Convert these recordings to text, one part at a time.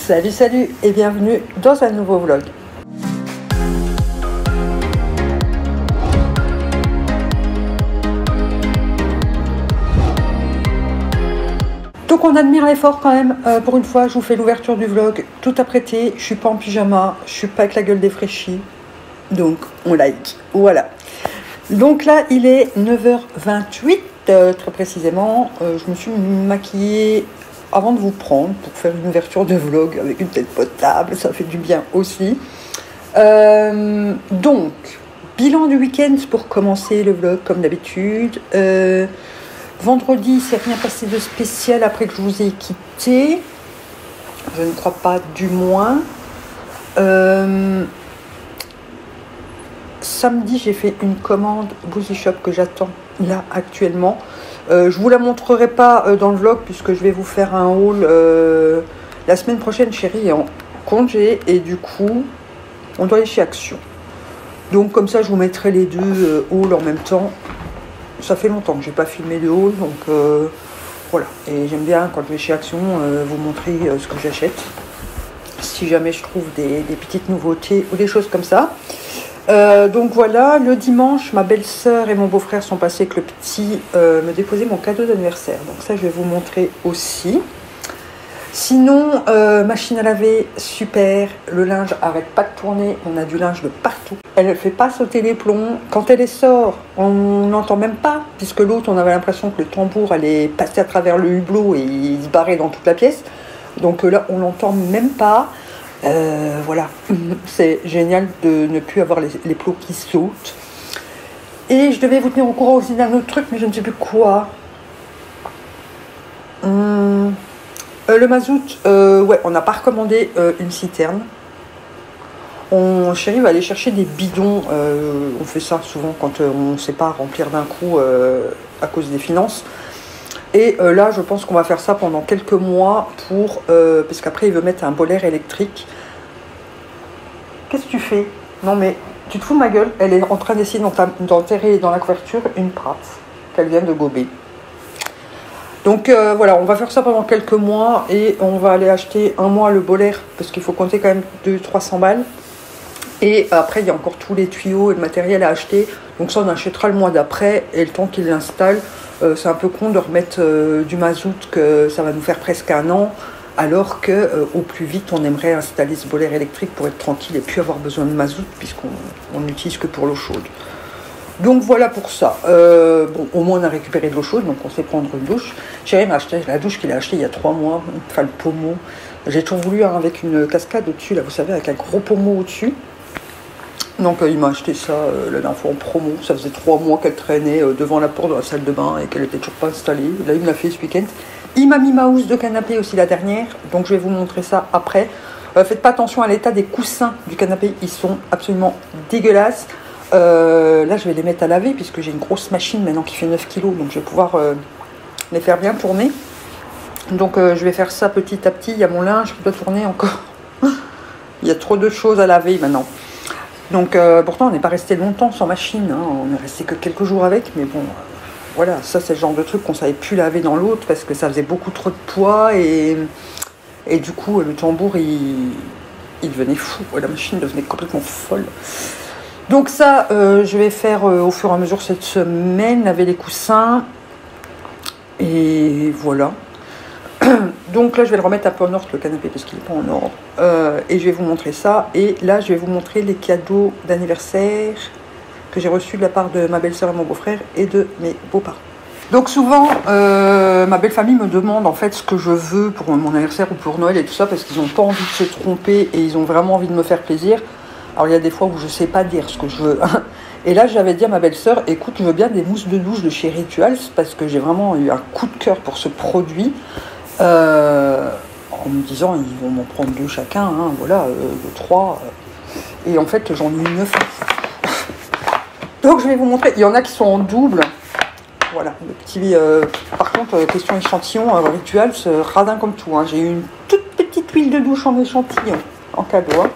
Salut, salut et bienvenue dans un nouveau vlog. Donc on admire l'effort quand même. Pour une fois, je vous fais l'ouverture du vlog tout apprêté. Je suis pas en pyjama, je suis pas avec la gueule défraîchie. Donc on like. Voilà. Donc là, il est 9h28 très précisément. Je me suis maquillée avant de vous prendre pour faire une ouverture de vlog avec une tête potable. Ça fait du bien aussi. Donc, bilan du week-end pour commencer le vlog comme d'habitude. Vendredi, il ne s'est rien passé de spécial après que je vous ai quitté. Je ne crois pas, du moins. Samedi, j'ai fait une commande Boozy Shop que j'attends là actuellement. Je vous la montrerai pas dans le vlog puisque je vais vous faire un haul la semaine prochaine. Chérie est en congé et du coup, on doit aller chez Action. Donc comme ça, je vous mettrai les deux hauls en même temps. Ça fait longtemps que j'ai pas filmé de haul, donc voilà. Et j'aime bien quand je vais chez Action vous montrer ce que j'achète. Si jamais je trouve des petites nouveautés ou des choses comme ça. Donc voilà, le dimanche, ma belle-sœur et mon beau-frère sont passés avec le petit me déposer mon cadeau d'anniversaire. Donc ça, je vais vous montrer aussi. Sinon, machine à laver, super. Le linge arrête pas de tourner. On a du linge de partout. Elle ne fait pas sauter les plombs. Quand elle sort, on n'entend même pas. Puisque l'autre, on avait l'impression que le tambour allait passer à travers le hublot et il se barrait dans toute la pièce. Donc là, on l'entend même pas. Voilà, c'est génial de ne plus avoir les plots qui sautent. Et je devais vous tenir au courant aussi d'un autre truc, mais je ne sais plus quoi. Le mazout, ouais, on n'a pas recommandé une citerne. Chérie va aller chercher des bidons. On fait ça souvent quand on ne sait pas remplir d'un coup à cause des finances. Et là, je pense qu'on va faire ça pendant quelques mois pour... parce qu'après, il veut mettre un boiler électrique. Qu'est-ce que tu fais? Non, mais tu te fous de ma gueule? Elle est en train d'essayer d'enterrer dans la couverture une prate qu'elle vient de gober. Donc voilà, on va faire ça pendant quelques mois et on va aller acheter un mois le boiler parce qu'il faut compter quand même 200-300 balles. Et après, il y a encore tous les tuyaux et le matériel à acheter. Donc ça, on achètera le mois d'après et le temps qu'il l'installe. C'est un peu con de remettre du mazout, que ça va nous faire presque un an, alors que au plus vite on aimerait installer ce boiler électrique pour être tranquille et plus avoir besoin de mazout puisqu'on n'utilise que pour l'eau chaude. Donc voilà pour ça. Bon, au moins on a récupéré de l'eau chaude, donc on sait prendre une douche. Chérie m'a acheté la douche qu'il a achetée il y a 3 mois, enfin le pommeau. J'ai toujours voulu avec une cascade au-dessus, là vous savez, avec un gros pommeau au-dessus. Donc il m'a acheté ça la dernière fois en promo. Ça faisait 3 mois qu'elle traînait devant la porte de la salle de bain et qu'elle n'était toujours pas installée. Là il me l'a fait ce week-end. Il m'a mis ma housse de canapé aussi la dernière. Donc je vais vous montrer ça après. Faites pas attention à l'état des coussins du canapé. Ils sont absolument dégueulasses. Là je vais les mettre à laver puisque j'ai une grosse machine maintenant qui fait 9 kg. Donc je vais pouvoir les faire bien tourner. Donc je vais faire ça petit à petit. Il y a mon linge qui doit tourner encore. Il y a trop de choses à laver maintenant. Donc pourtant on n'est pas resté longtemps sans machine, hein. On est resté que quelques jours avec, mais bon, voilà, ça c'est le genre de truc qu'on savait plus laver dans l'autre parce que ça faisait beaucoup trop de poids et du coup le tambour il devenait fou, la machine devenait complètement folle. Donc ça je vais faire au fur et à mesure cette semaine, laver les coussins et voilà. Donc là je vais le remettre un peu en ordre le canapé parce qu'il n'est pas en ordre et je vais vous montrer ça et là je vais vous montrer les cadeaux d'anniversaire que j'ai reçus de la part de ma belle-sœur et mon beau-frère et de mes beaux-parents. Donc souvent ma belle famille me demande en fait ce que je veux pour mon anniversaire ou pour Noël et tout ça parce qu'ils n'ont pas envie de se tromper et ils ont vraiment envie de me faire plaisir. Alors il y a des fois où je ne sais pas dire ce que je veux. Et là j'avais dit à ma belle-sœur, écoute, je veux bien des mousses de douche de chez Rituals parce que j'ai vraiment eu un coup de cœur pour ce produit. En me disant ils vont m'en prendre 2 chacun, hein, voilà, 3 et en fait j'en ai eu 9. Donc je vais vous montrer, il y en a qui sont en double, voilà, le petit par contre question échantillon, Rituals, radin comme tout, hein. J'ai eu une toute petite huile de douche en échantillon en cadeau, hein,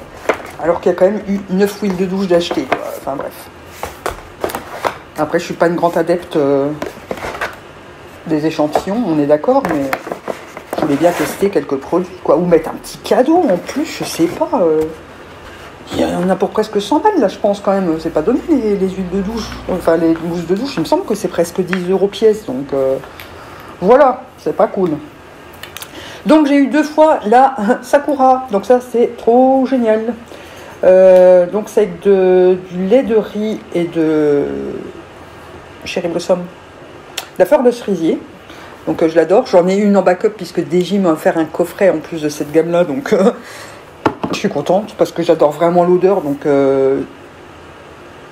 alors qu'il y a quand même eu 9 huiles de douche d'achetées, enfin bref. Après je suis pas une grande adepte des échantillons, on est d'accord, mais je voulais bien tester quelques produits, quoi. Ou mettre un petit cadeau en plus, je sais pas. Il y en a pour presque 100 balles, là, je pense, quand même. C'est pas donné, les huiles de douche. Enfin, les mousses de douche, il me semble que c'est presque 10 € pièce. Donc, voilà, c'est pas cool. Donc, j'ai eu 2 fois la Sakura. Donc, ça, c'est trop génial. Donc, c'est avec du lait de riz et de Cherry Blossom. La fleur de cerisier. Donc, je l'adore. J'en ai une en backup puisque DJ m'a offert un coffret en plus de cette gamme-là. Donc... je suis contente parce que j'adore vraiment l'odeur, donc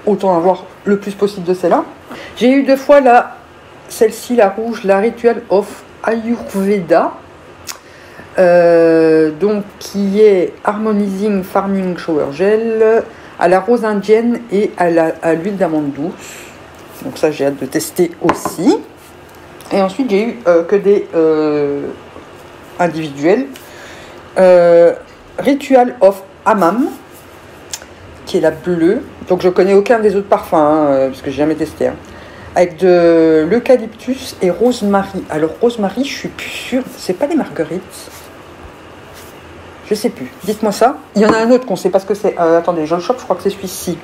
autant avoir le plus possible de celle-là. J'ai eu 2 fois celle-ci, la rouge, la Ritual of Ayurveda, donc qui est Harmonizing Farming Shower Gel à la rose indienne et à l'huile d'amande douce. Donc ça, j'ai hâte de tester aussi. Et ensuite, j'ai eu que des individuels. Ritual of Hammam, qui est la bleue. Donc je connais aucun des autres parfums, parce que j'ai jamais testé. Avec de l'eucalyptus et rosemary. Alors rosemary, je suis plus sûre, c'est pas les marguerites. Je sais plus. Dites-moi ça. Il y en a un autre qu'on sait pas ce que c'est. Attendez, je le chope, je crois que c'est celui-ci.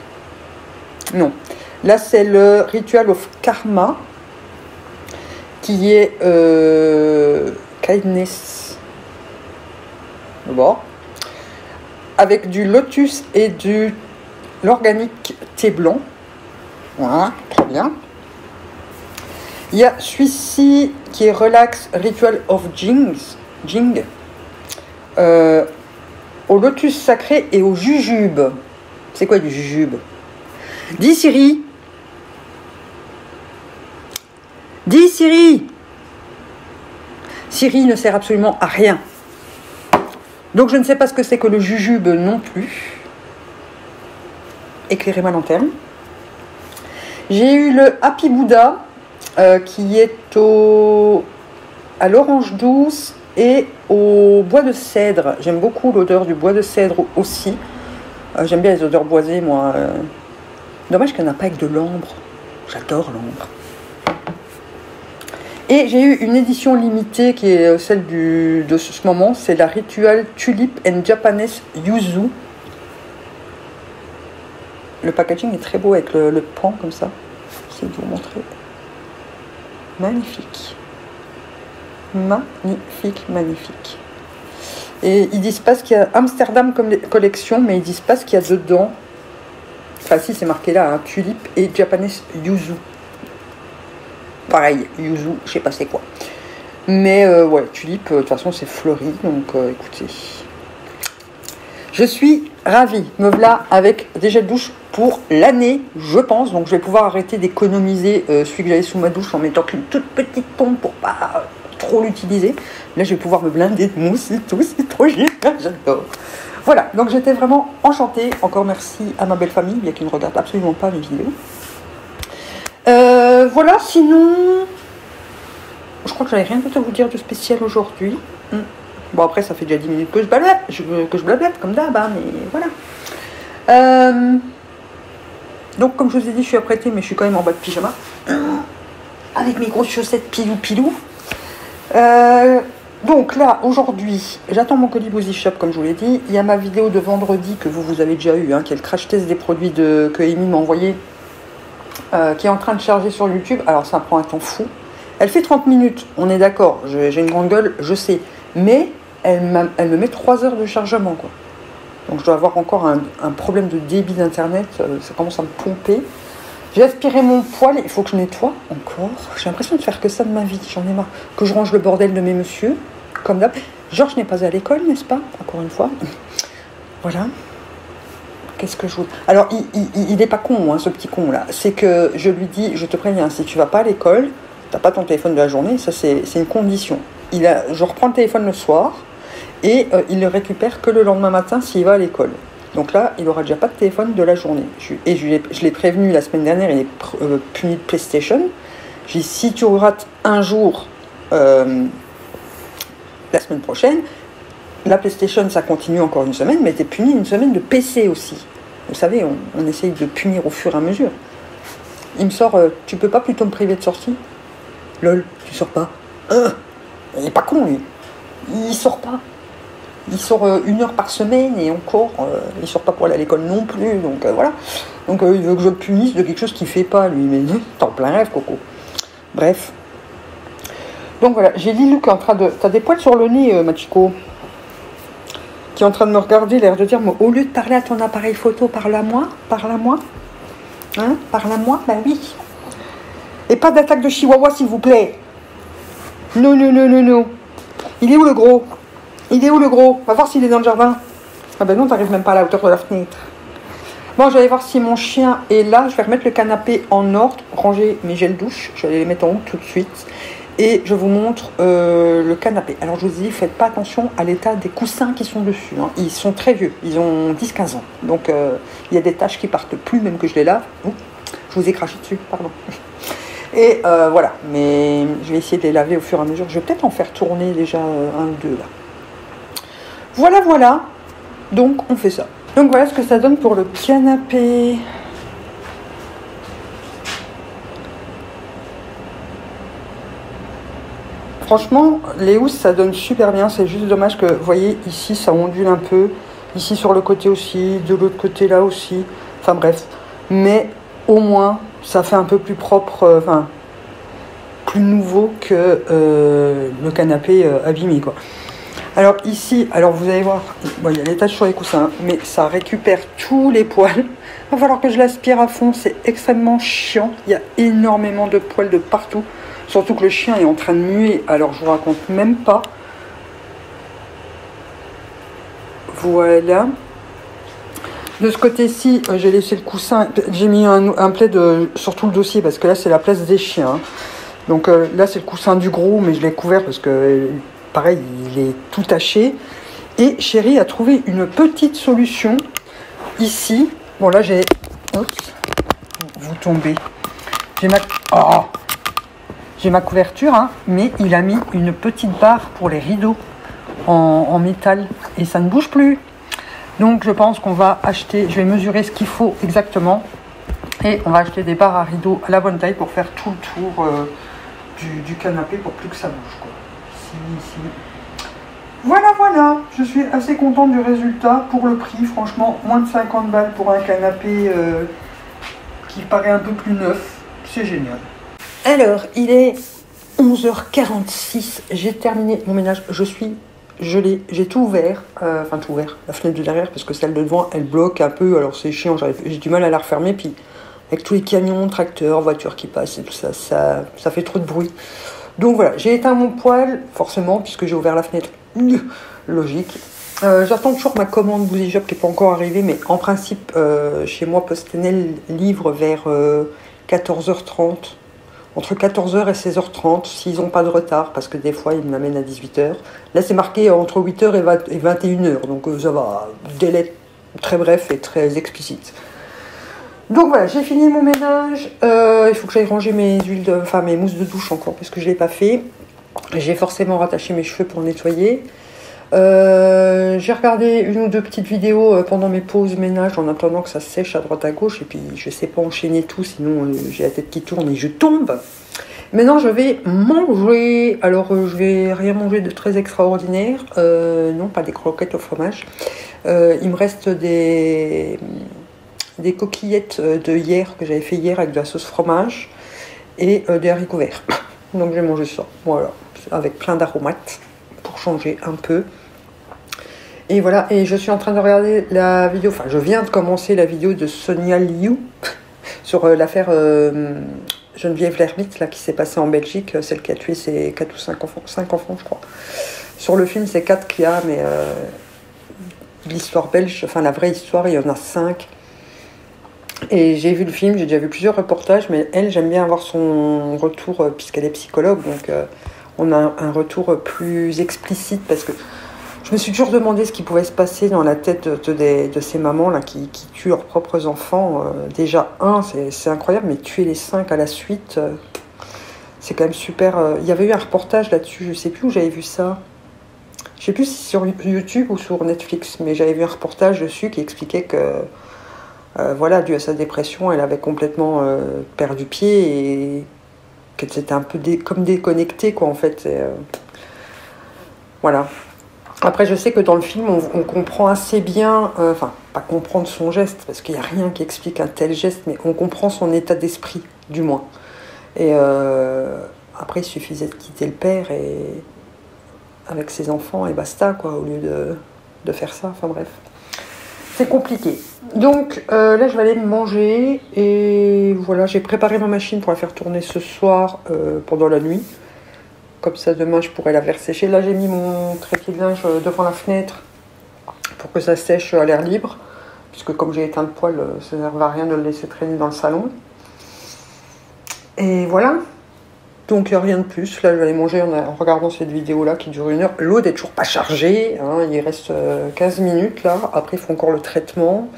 Non. Là, c'est le Ritual of Karma, qui est kindness. Bon. Avec du lotus et de l'organique thé blanc. Voilà, très bien. Il y a celui-ci qui est Relax Ritual of Jing. Au lotus sacré et au jujube. C'est quoi du jujube? Dis Siri. Dis Siri. Siri ne sert absolument à rien. Donc je ne sais pas ce que c'est que le jujube non plus. Éclairez ma lanterne. J'ai eu le Happy Buddha qui est à l'orange douce et au bois de cèdre. J'aime beaucoup l'odeur du bois de cèdre aussi. J'aime bien les odeurs boisées, moi. Dommage qu'il n'y en a pas avec de l'ambre. J'adore l'ambre. Et j'ai eu une édition limitée qui est celle de ce moment. C'est la Ritual Tulip and Japanese Yuzu. Le packaging est très beau avec le pan comme ça. J'essaie de vous montrer. Magnifique. Magnifique, magnifique. Et ils disent pas ce qu'il y a. Amsterdam comme collection, mais ils disent pas ce qu'il y a dedans. Enfin si, c'est marqué là, hein, Tulip et Japanese Yuzu. Pareil, yuzu, je sais pas c'est quoi. Mais ouais, tulipe, de toute façon c'est fleuri, donc écoutez. Je suis ravie, me voilà avec des gels douche pour l'année, je pense. Donc je vais pouvoir arrêter d'économiser celui que j'avais sous ma douche en mettant qu'une toute petite pompe pour pas trop l'utiliser. Là je vais pouvoir me blinder de mousse et tout, c'est trop génial, j'adore. Voilà, donc j'étais vraiment enchantée. Encore merci à ma belle famille, bien qu'il ne regarde absolument pas mes vidéos. Voilà, sinon, je crois que j'avais rien d'autre à vous dire de spécial aujourd'hui. Bon, après, ça fait déjà 10 minutes que je blablate comme d'hab, hein, mais voilà. Donc, comme je vous ai dit, je suis apprêtée, mais je suis quand même en bas de pyjama. Avec mes grosses chaussettes pilou-pilou. Donc là, aujourd'hui, j'attends mon colis Boozy Shop, comme je vous l'ai dit. Il y a ma vidéo de vendredi que vous avez déjà eu, hein, qui est le crash test des produits que Amy m'a envoyé. Qui est en train de charger sur YouTube. Alors ça prend un temps fou. Elle fait 30 minutes, on est d'accord. J'ai une grande gueule, je sais. Mais elle me met 3 heures de chargement, quoi. Donc je dois avoir encore un problème de débit d'internet. Ça commence à me pomper. J'ai aspiré mon poêle. Il faut que je nettoie encore. J'ai l'impression de faire que ça de ma vie. J'en ai marre. Que je range le bordel de mes messieurs. Comme d'hab. Georges n'est pas à l'école, n'est-ce pas? Encore une fois. Voilà. Qu'est-ce que je vous... Alors, il n'est pas con, hein, ce petit con-là. C'est que je lui dis, je te préviens, si tu vas pas à l'école, tu n'as pas ton téléphone de la journée, ça c'est une condition. Je reprends le téléphone le soir et il le récupère que le lendemain matin s'il va à l'école. Donc là, il n'aura déjà pas de téléphone de la journée. Je l'ai prévenu la semaine dernière, il est puni de PlayStation. J'ai dit, si tu rates un jour la semaine prochaine, la PlayStation, ça continue encore une semaine, mais t'es puni une semaine de PC aussi. Vous savez, on essaye de punir au fur et à mesure. Il me sort, tu peux pas plutôt me priver de sortie? Lol, tu sors pas. Il est pas con, lui. il sort pas. Il sort 1 heure par semaine et encore, il sort pas pour aller à l'école non plus, donc voilà. Donc il veut que je le punisse de quelque chose qu'il fait pas, lui, mais t'es en plein rêve, Coco. Bref. Donc voilà, j'ai Lilou qui est en train de... T'as des poils sur le nez, Machiko, qui est en train de me regarder, l'air de dire, au lieu de parler à ton appareil photo, parle à moi, hein, parle à moi, ben oui. Et pas d'attaque de chihuahua, s'il vous plaît. Non, non, non, non, non. Il est où le gros? Il est où le gros? On va voir s'il est dans le jardin. Ah ben non, t'arrives même pas à la hauteur de la fenêtre. Bon, je vais aller voir si mon chien est là. Je vais remettre le canapé en ordre, ranger mes gels douche. Je vais aller les mettre en haut tout de suite. Et je vous montre le canapé. Alors je vous dis, faites pas attention à l'état des coussins qui sont dessus. Hein. Ils sont très vieux, ils ont 10-15 ans. Donc il y a des taches qui partent plus, même que je les lave. Ouh, je vous ai craché dessus, pardon. Et voilà, mais je vais essayer de les laver au fur et à mesure. Je vais peut-être en faire tourner déjà un ou deux là. Voilà, voilà. Donc, on fait ça. Donc, voilà ce que ça donne pour le canapé. Franchement, les housses, ça donne super bien. C'est juste dommage que, vous voyez, ici, ça ondule un peu. Ici, sur le côté aussi. De l'autre côté, là aussi. Enfin, bref. Mais, au moins, ça fait un peu plus propre, enfin, plus nouveau que le canapé abîmé, quoi. Alors ici, alors vous allez voir, bon, il y a les taches sur les coussins, mais ça récupère tous les poils. Il va falloir que je l'aspire à fond, c'est extrêmement chiant. Il y a énormément de poils de partout. Surtout que le chien est en train de muer, alors je vous raconte même pas. Voilà. De ce côté-ci, j'ai laissé le coussin, j'ai mis un plaid sur tout le dossier, parce que là c'est la place des chiens. Donc là c'est le coussin du gros, mais je l'ai couvert parce que... pareil, il est tout taché. Et Chérie a trouvé une petite solution ici. Bon, là, j'ai... Oups, vous tombez. J'ai ma... Oh, j'ai ma couverture, hein, mais il a mis une petite barre pour les rideaux en métal. Et ça ne bouge plus. Donc, je pense qu'on va acheter... Je vais mesurer ce qu'il faut exactement. Et on va acheter des barres à rideaux à la bonne taille pour faire tout le tour du canapé pour plus que ça bouge, quoi. Ici. Voilà, voilà, je suis assez contente du résultat pour le prix, franchement, moins de 50 balles pour un canapé qui paraît un peu plus neuf, c'est génial. Alors, il est 11h46, j'ai terminé mon ménage, j'ai tout ouvert, enfin tout ouvert, la fenêtre de derrière, parce que celle de devant, elle bloque un peu, alors c'est chiant, j'ai du mal à la refermer, puis avec tous les camions, tracteurs, voitures qui passent et tout ça, ça fait trop de bruit. Donc voilà, j'ai éteint mon poêle, forcément, puisque j'ai ouvert la fenêtre. Logique. J'attends toujours ma commande Bouzy Job qui n'est pas encore arrivée, mais en principe, chez moi, PostNL livre vers 14h30, entre 14h et 16h30, s'ils n'ont pas de retard, parce que des fois, ils me l'amènent à 18h. Là, c'est marqué entre 8h et 21h, donc ça va, délai très bref et très explicite. Donc voilà, j'ai fini mon ménage. Il faut que j'aille ranger mes mes mousses de douche encore parce que je ne l'ai pas fait. J'ai forcément rattaché mes cheveux pour nettoyer. J'ai regardé une ou deux petites vidéos pendant mes pauses ménage en attendant que ça sèche à droite à gauche. Et puis je ne sais pas enchaîner tout, sinon j'ai la tête qui tourne et je tombe. Maintenant je vais manger. Alors je vais rien manger de très extraordinaire. Non, pas des croquettes au fromage. Il me reste des coquillettes de hier, que j'avais fait hier avec de la sauce fromage et des haricots verts. Donc j'ai mangé ça, voilà, avec plein d'aromates pour changer un peu. Et voilà, et je suis en train de regarder la vidéo, enfin je viens de commencer la vidéo de Sonia Liu sur l'affaire Geneviève Lermite, là, qui s'est passée en Belgique, celle qui a tué ses 4 ou 5 enfants, 5 enfants je crois. Sur le film c'est 4 qu'il y a, mais l'histoire belge, enfin la vraie histoire, il y en a 5. Et j'ai vu le film, j'ai déjà vu plusieurs reportages, mais elle, j'aime bien avoir son retour, puisqu'elle est psychologue, donc on a un retour plus explicite, parce que je me suis toujours demandé ce qui pouvait se passer dans la tête de ces mamans là, qui tuent leurs propres enfants. Déjà, c'est incroyable, mais tuer les 5 à la suite, c'est quand même super. Il y avait eu un reportage là-dessus, je ne sais plus où j'avais vu ça. Je ne sais plus si c'est sur YouTube ou sur Netflix, mais j'avais vu un reportage dessus qui expliquait que voilà, dû à sa dépression, elle avait complètement perdu pied et qu'elle s'était un peu comme déconnectée, quoi, en fait. Voilà. Après, je sais que dans le film, on comprend assez bien, enfin, pas comprendre son geste, parce qu'il n'y a rien qui explique un tel geste, mais on comprend son état d'esprit, du moins. Et après, il suffisait de quitter le père et avec ses enfants et basta, quoi, au lieu de faire ça. Enfin bref, c'est compliqué. Donc là, je vais aller me manger et voilà, j'ai préparé ma machine pour la faire tourner ce soir pendant la nuit. Comme ça, demain, je pourrais la faire sécher. Là, j'ai mis mon trépied de linge devant la fenêtre pour que ça sèche à l'air libre. Puisque comme j'ai éteint le poêle, ça ne sert à rien de le laisser traîner dans le salon. Et voilà. Donc, il n'y a rien de plus. Là, je vais aller manger en regardant cette vidéo-là qui dure 1 heure. L'eau n'est toujours pas chargée. Hein. Il reste 15 minutes, là. Après, il faut encore le traitement.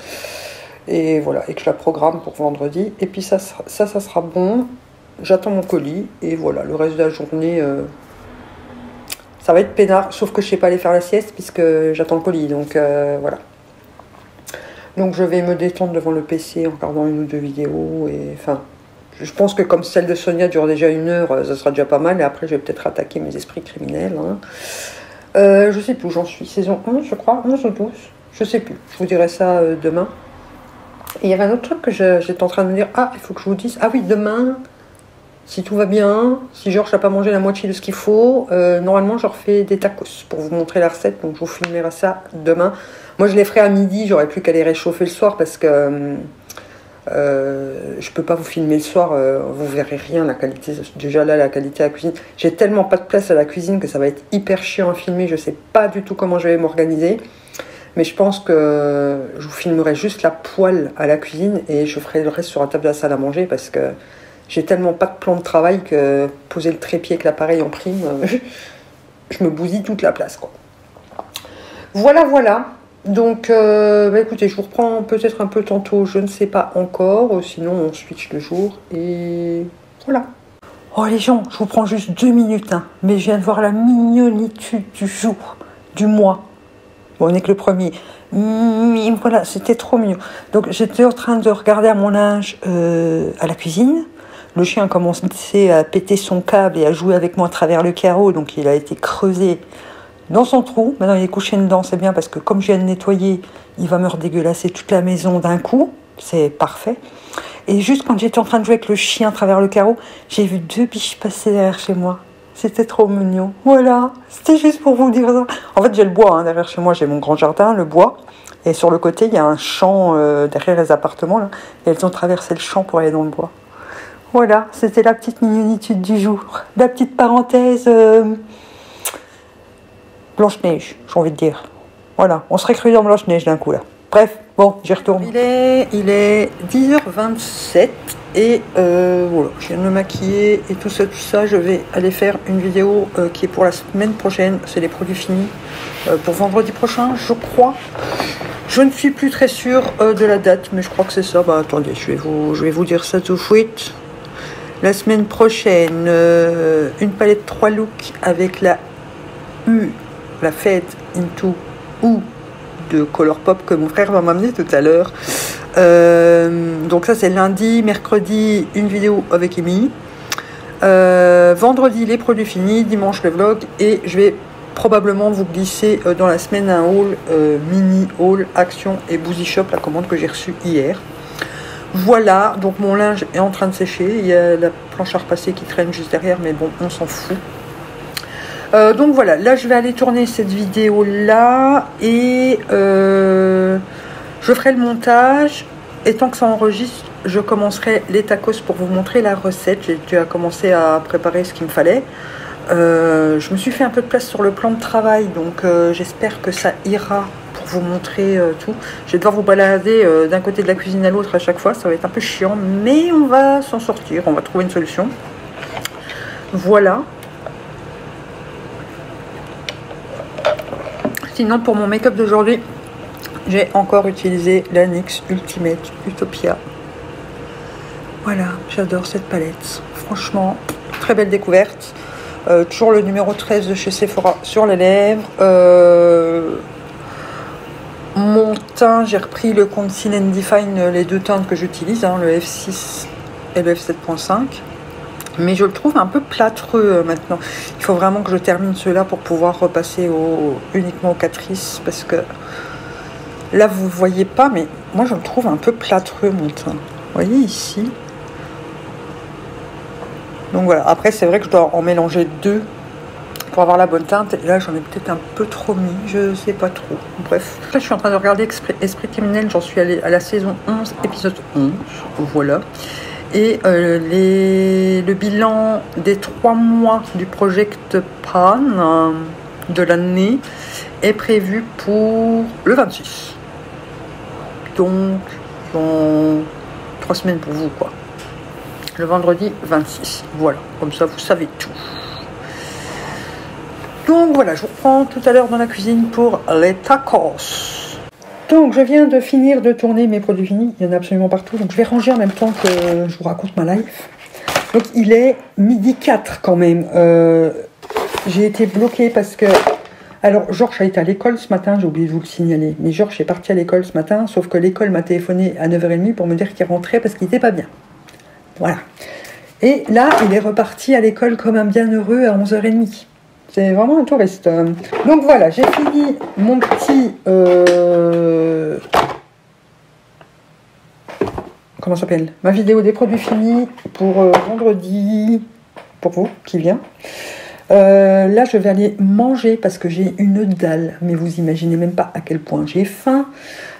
Et voilà. Et que je la programme pour vendredi. Et puis, ça sera bon. J'attends mon colis et voilà, le reste de la journée, ça va être peinard, sauf que je ne sais pas aller faire la sieste puisque j'attends le colis, donc voilà. Donc je vais me détendre devant le PC en regardant 1 ou 2 vidéos, et enfin, je pense que comme celle de Sonia dure déjà 1 heure, ça sera déjà pas mal, et après je vais peut-être attaquer mes esprits criminels. Hein. Je sais plus où j'en suis, saison 11 je crois, 11 ou 12, je sais plus, je vous dirai ça demain. Et il y avait un autre truc que j'étais en train de me dire, ah, il faut que je vous dise, ah oui, demain... Si tout va bien, si Georges n'a pas mangé la moitié de ce qu'il faut, normalement je refais des tacos pour vous montrer la recette. Donc je vous filmerai ça demain. Moi je les ferai à midi, j'aurais plus qu'à les réchauffer le soir parce que je peux pas vous filmer le soir, vous verrez rien, la qualité. Déjà là, la qualité à la cuisine. J'ai tellement pas de place à la cuisine que ça va être hyper chiant à filmer. Je sais pas du tout comment je vais m'organiser. Mais je pense que je vous filmerai juste la poêle à la cuisine et je ferai le reste sur la table de la salle à manger parce que j'ai tellement pas de plan de travail que poser le trépied avec l'appareil en prime, je me bousille toute la place, quoi. Voilà, voilà. Donc, écoutez, je vous reprends peut-être un peu tantôt, je ne sais pas encore. Sinon, on switch de jour et voilà. Oh les gens, je vous prends juste 2 minutes, hein, mais je viens de voir la mignonitude du jour, du mois. Bon, on n'est que le premier. Mais voilà, c'était trop mignon. Donc, j'étais en train de regarder à mon linge à la cuisine. Le chien a commencé à péter son câble et à jouer avec moi à travers le carreau. Donc, il a été creusé dans son trou. Maintenant, il est couché dedans. C'est bien parce que comme je viens de nettoyer, il va me redégueulasser toute la maison d'un coup. C'est parfait. Et juste quand j'étais en train de jouer avec le chien à travers le carreau, j'ai vu 2 biches passer derrière chez moi. C'était trop mignon. Voilà, c'était juste pour vous dire ça. En fait, j'ai le bois, hein, derrière chez moi, j'ai mon grand jardin, le bois. Et sur le côté, il y a un champ derrière les appartements. Là, et elles ont traversé le champ pour aller dans le bois. Voilà, c'était la petite mignonitude du jour. La petite parenthèse Blanche-Neige, j'ai envie de dire. Voilà, on serait cru dans Blanche-Neige d'un coup, là. Bref, bon, j'y retourne. Il est 10h27 et voilà, je viens de me maquiller et tout ça, je vais aller faire une vidéo qui est pour la semaine prochaine. C'est les produits finis pour vendredi prochain, je crois. Je ne suis plus très sûre de la date, mais je crois que c'est ça. Bah attendez, je vais vous dire ça tout de suite. La semaine prochaine, une palette 3 looks avec la Fade into U de Colourpop que mon frère va m'amener tout à l'heure. Donc ça c'est lundi, mercredi une vidéo avec Amy, vendredi les produits finis, dimanche le vlog et je vais probablement vous glisser dans la semaine un haul, mini haul Action et Boozy Shop, la commande que j'ai reçue hier. Voilà, donc mon linge est en train de sécher, il y a la planche à repasser qui traîne juste derrière mais bon on s'en fout. Donc voilà, là je vais aller tourner cette vidéo là et je ferai le montage et tant que ça enregistre je commencerai les tacos pour vous montrer la recette. J'ai déjà commencé à préparer ce qu'il me fallait. Je me suis fait un peu de place sur le plan de travail donc j'espère que ça ira pour vous montrer tout. Je vais devoir vous balader d'un côté de la cuisine à l'autre à chaque fois, ça va être un peu chiant mais on va s'en sortir, on va trouver une solution. Voilà. Sinon, pour mon make-up d'aujourd'hui, j'ai encore utilisé la NYX Ultimate Utopia. Voilà, j'adore cette palette. Franchement, très belle découverte. Toujours le numéro 13 de chez Sephora sur les lèvres. Mon teint, j'ai repris le Conceal and Define, les 2 teintes que j'utilise, hein, le F6 et le F7.5. Mais je le trouve un peu plâtreux maintenant. Il faut vraiment que je termine cela pour pouvoir repasser uniquement aux catrices. Parce que là, vous ne voyez pas, mais moi, je le trouve un peu plâtreux, mon teint. Vous voyez ici. Donc voilà. Après, c'est vrai que je dois en mélanger deux pour avoir la bonne teinte. Et là, j'en ai peut-être un peu trop mis. Je sais pas trop. Bref. Là, je suis en train de regarder Esprit criminel. J'en suis allée à la saison 11, épisode 11. Voilà. Et le bilan des 3 mois du Project Pan de l'année est prévu pour le 26. Donc, dans 3 semaines pour vous, quoi. Le vendredi 26. Voilà, comme ça, vous savez tout. Donc, voilà, je vous reprends tout à l'heure dans la cuisine pour les tacos. Donc, je viens de finir de tourner mes produits finis. Il y en a absolument partout. Donc, je vais ranger en même temps que je vous raconte ma life. Donc, il est 12h04 quand même. J'ai été bloquée parce que... Alors, Georges a été à l'école ce matin. J'ai oublié de vous le signaler. Mais Georges est parti à l'école ce matin. Sauf que l'école m'a téléphoné à 9h30 pour me dire qu'il rentrait parce qu'il n'était pas bien. Voilà. Et là, il est reparti à l'école comme un bienheureux à 11h30. C'est vraiment un touriste. Donc voilà, j'ai fini mon petit... comment ça s'appelle? Ma vidéo des produits finis pour vendredi, pour vous, qui vient. Là, je vais aller manger parce que j'ai une dalle. Mais vous imaginez même pas à quel point j'ai faim.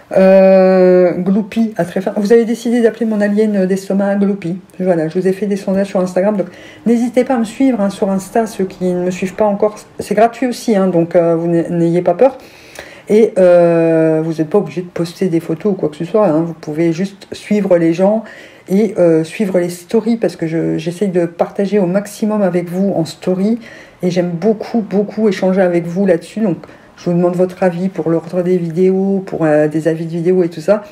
Gloopy a très faim. Vous avez décidé d'appeler mon alien d'estomac Gloopy. Voilà, je vous ai fait des sondages sur Instagram. Donc, n'hésitez pas à me suivre hein, sur Insta, ceux qui ne me suivent pas encore. C'est gratuit aussi, hein, donc vous n'ayez pas peur. Et vous n'êtes pas obligé de poster des photos ou quoi que ce soit. Hein. Vous pouvez juste suivre les gens et suivre les stories parce que j'essaye de partager au maximum avec vous en story. Et j'aime beaucoup, beaucoup échanger avec vous là-dessus. Donc, je vous demande votre avis pour l'ordre des vidéos, pour des avis de vidéos et tout ça.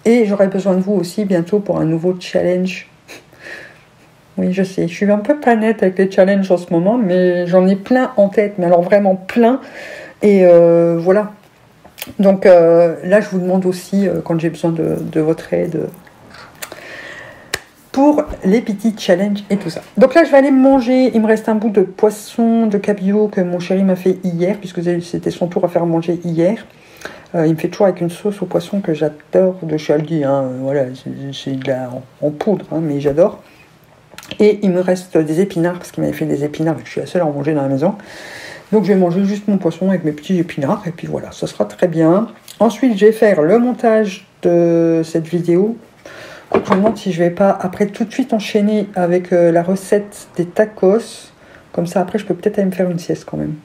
Et j'aurai besoin de vous aussi bientôt pour un nouveau challenge. Oui, je sais, je suis un peu planète avec les challenges en ce moment, mais j'en ai plein en tête, mais alors vraiment plein. Et voilà. Donc là, je vous demande aussi, quand j'ai besoin de votre aide, pour les petits challenges et tout ça. Donc là, je vais aller manger. Il me reste un bout de poisson de cabillaud que mon chéri m'a fait hier, puisque c'était son tour à faire manger hier. Il me fait toujours avec une sauce au poisson que j'adore de chez Aldi. Hein. Voilà, c'est de la en poudre, hein, mais j'adore. Et il me reste des épinards, parce qu'il m'avait fait des épinards, vu que je suis la seule à en manger dans la maison. Donc je vais manger juste mon poisson avec mes petits épinards, et puis voilà, ça sera très bien. Ensuite, je vais faire le montage de cette vidéo. Je me demande si je vais pas après tout de suite enchaîner avec la recette des tacos. Comme ça, après, je peux peut-être aller me faire une sieste quand même.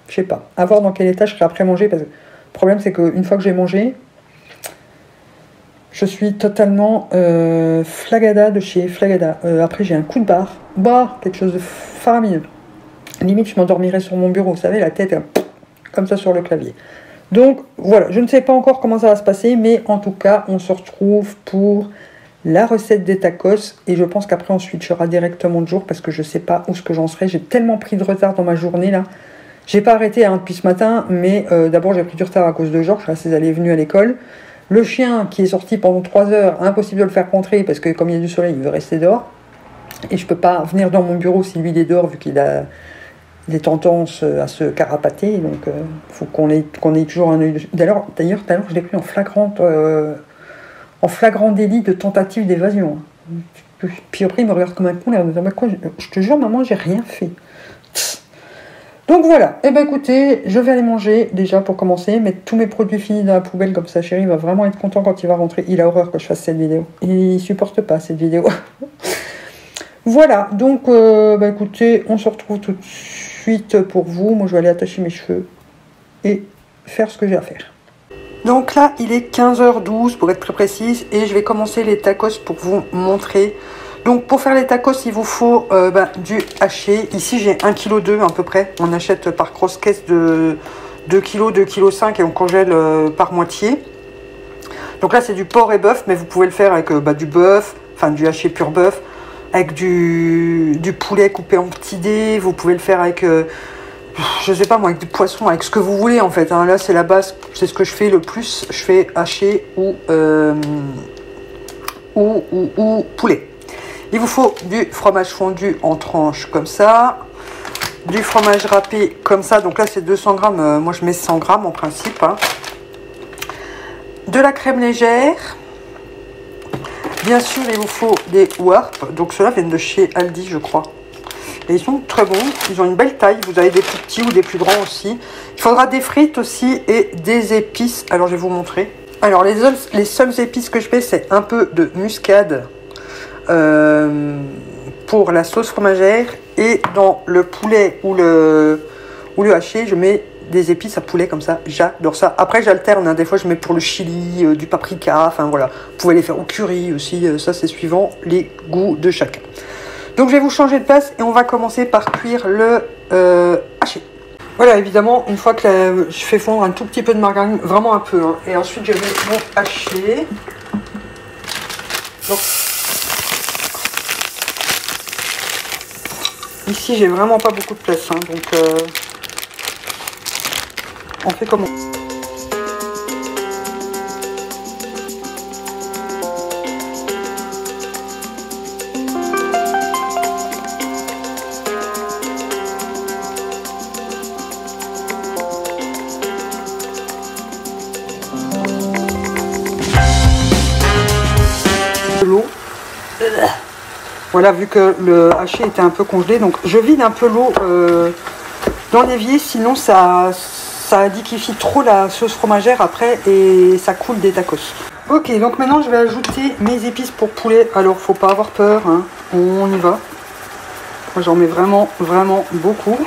Je sais pas. À voir dans quel état je serai après manger. Parce que le problème, c'est qu'une fois que j'ai mangé, je suis totalement flagada de chez Flagada. Après, j'ai un coup de barre. Bah, quelque chose de faramineux. Limite, je m'endormirais sur mon bureau. Vous savez, la tête comme ça sur le clavier. Donc, voilà. Je ne sais pas encore comment ça va se passer. Mais en tout cas, on se retrouve pour... la recette des tacos, et je pense qu'après on switchera directement de jour parce que je sais pas où ce que j'en serai. J'ai tellement pris de retard dans ma journée là. J'ai pas arrêté hein, depuis ce matin, mais d'abord j'ai pris du retard à cause de Georges, ses allées et venues à l'école. Le chien qui est sorti pendant 3 heures, impossible de le faire rentrer parce que comme il y a du soleil, il veut rester dehors. Et je peux pas venir dans mon bureau si lui il est dehors vu qu'il a des tendances à se carapater. Donc faut qu'on ait toujours un œil dessus. D'ailleurs, tout à l'heure je l'ai pris en flagrant délit de tentative d'évasion. Puis après, il me regarde comme un con, l'air de dire, quoi, je te jure, maman, j'ai rien fait. Donc voilà, et ben écoutez, je vais aller manger déjà pour commencer, mettre tous mes produits finis dans la poubelle, comme ça, chérie va vraiment être content quand il va rentrer. Il a horreur que je fasse cette vidéo. Il supporte pas cette vidéo. Voilà, donc bah écoutez, on se retrouve tout de suite pour vous. Moi, je vais aller attacher mes cheveux et faire ce que j'ai à faire. Donc là, il est 15h12 pour être très précise et je vais commencer les tacos pour vous montrer. Donc pour faire les tacos, il vous faut du haché. Ici, j'ai 1,2 kg à peu près. On achète par grosse caisse de 2 kg, 2,5 kg et on congèle par moitié. Donc là, c'est du porc et bœuf, mais vous pouvez le faire avec du bœuf, enfin du haché pur bœuf, avec du poulet coupé en petits dés. Vous pouvez le faire avec... je sais pas moi, avec du poisson, avec ce que vous voulez en fait. Hein. Là, c'est la base, c'est ce que je fais le plus. Je fais haché ou poulet. Il vous faut du fromage fondu en tranches comme ça. Du fromage râpé comme ça. Donc là, c'est 200 grammes. Moi, je mets 100 grammes en principe. Hein. De la crème légère. Bien sûr, il vous faut des Warp. Donc ceux-là viennent de chez Aldi, je crois. Et ils sont très bons. Ils ont une belle taille. Vous avez des plus petits ou des plus grands aussi. Il faudra des frites aussi et des épices. Alors, je vais vous montrer. Alors, les seules épices que je mets, c'est un peu de muscade pour la sauce fromagère. Et dans le poulet ou le haché, je mets des épices à poulet comme ça. J'adore ça. Après, j'alterne. Hein. Des fois, je mets pour le chili, du paprika. Enfin, voilà. Vous pouvez les faire au curry aussi. Ça, c'est suivant les goûts de chacun. Donc, je vais vous changer de place et on va commencer par cuire le haché. Voilà, évidemment, une fois que je fais fondre un tout petit peu de margarine, vraiment un peu. Hein, et ensuite, je mets mon haché. Donc, ici, j'ai vraiment pas beaucoup de place. Hein, donc, on fait comment? L'eau. Voilà, vu que le haché était un peu congelé, donc je vide un peu l'eau dans l'évier, sinon ça liquéfie trop la sauce fromagère après et ça coule des tacos. Ok, donc maintenant je vais ajouter mes épices pour poulet. Alors faut pas avoir peur, hein. On y va. Moi j'en mets vraiment beaucoup.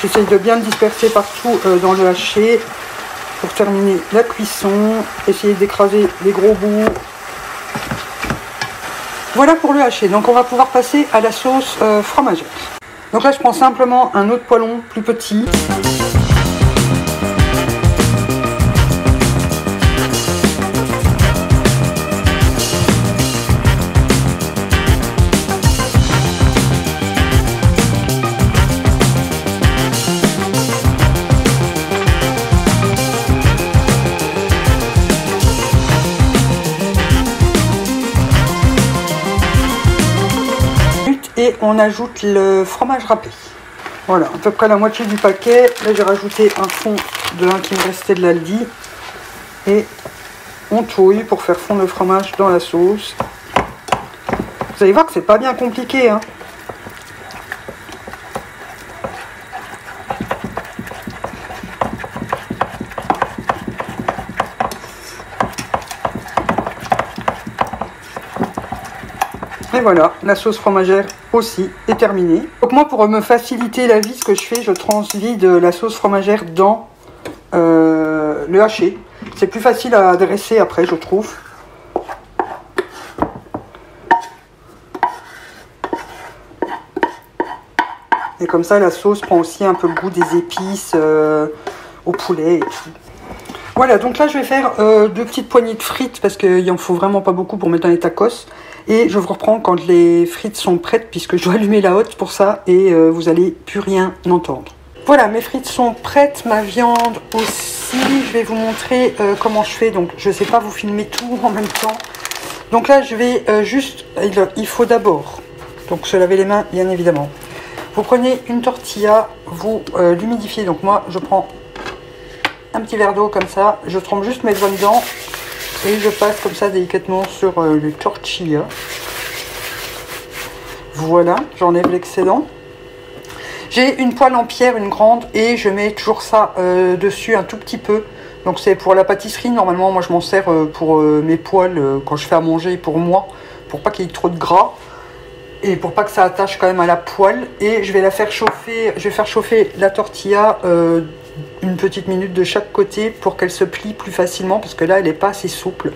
J'essaye de bien le disperser partout dans le haché pour terminer la cuisson. Essayer d'écraser les gros bouts. Voilà pour le haché. Donc on va pouvoir passer à la sauce fromagère. Donc là je prends simplement un autre poêlon plus petit. Et on ajoute le fromage râpé. Voilà, à peu près la moitié du paquet. Là, j'ai rajouté un fond de un qui me restait de l'Aldi. Et on touille pour faire fondre le fromage dans la sauce. Vous allez voir que c'est pas bien compliqué, hein. Et voilà, la sauce fromagère aussi est terminée. Donc moi, pour me faciliter la vie, ce que je fais, je transvide la sauce fromagère dans le haché. C'est plus facile à dresser après, je trouve. Et comme ça, la sauce prend aussi un peu le goût des épices au poulet et tout. Voilà, donc là, je vais faire 2 petites poignées de frites parce qu'il en faut vraiment pas beaucoup pour mettre dans les tacos. Et je vous reprends quand les frites sont prêtes puisque je dois allumer la hotte pour ça et vous allez plus rien entendre. Voilà, mes frites sont prêtes, ma viande aussi. Je vais vous montrer comment je fais. Donc, je ne sais pas vous filmer tout en même temps. Donc là, je vais juste... Il faut d'abord, donc se laver les mains, bien évidemment. Vous prenez une tortilla, vous l'humidifiez. Donc moi, je prends un petit verre d'eau comme ça. Je trempe juste mes doigts dedans. Et je passe comme ça délicatement sur le tortilla. Voilà, j'enlève l'excédent. J'ai une poêle en pierre, une grande, et je mets toujours ça dessus un tout petit peu. Donc c'est pour la pâtisserie, normalement moi je m'en sers pour mes poêles quand je fais à manger pour moi, pour pas qu'il y ait trop de gras. Et pour pas que ça attache quand même à la poêle. Et je vais la faire chauffer, je vais faire chauffer la tortilla une petite minute de chaque côté pour qu'elle se plie plus facilement parce que là elle n'est pas assez souple.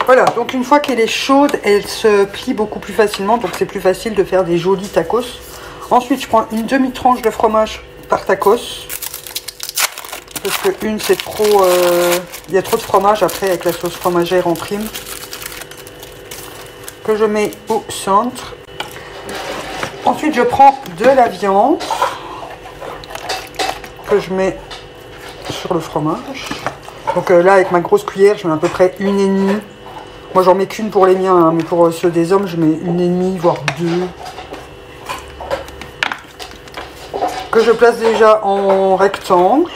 Voilà, donc une fois qu'elle est chaude, elle se plie beaucoup plus facilement, donc c'est plus facile de faire des jolis tacos. Ensuite je prends une demi-tranche de fromage par tacos parce que une c'est trop, il y a trop de fromage après avec la sauce fromagère en prime, que je mets au centre. Ensuite je prends de la viande. que je mets sur le fromage. Donc là, avec ma grosse cuillère, je mets à peu près 1,5. Moi, j'en mets qu'une pour les miens, hein, mais pour ceux des hommes, je mets 1,5, voire 2. Que je place déjà en rectangle.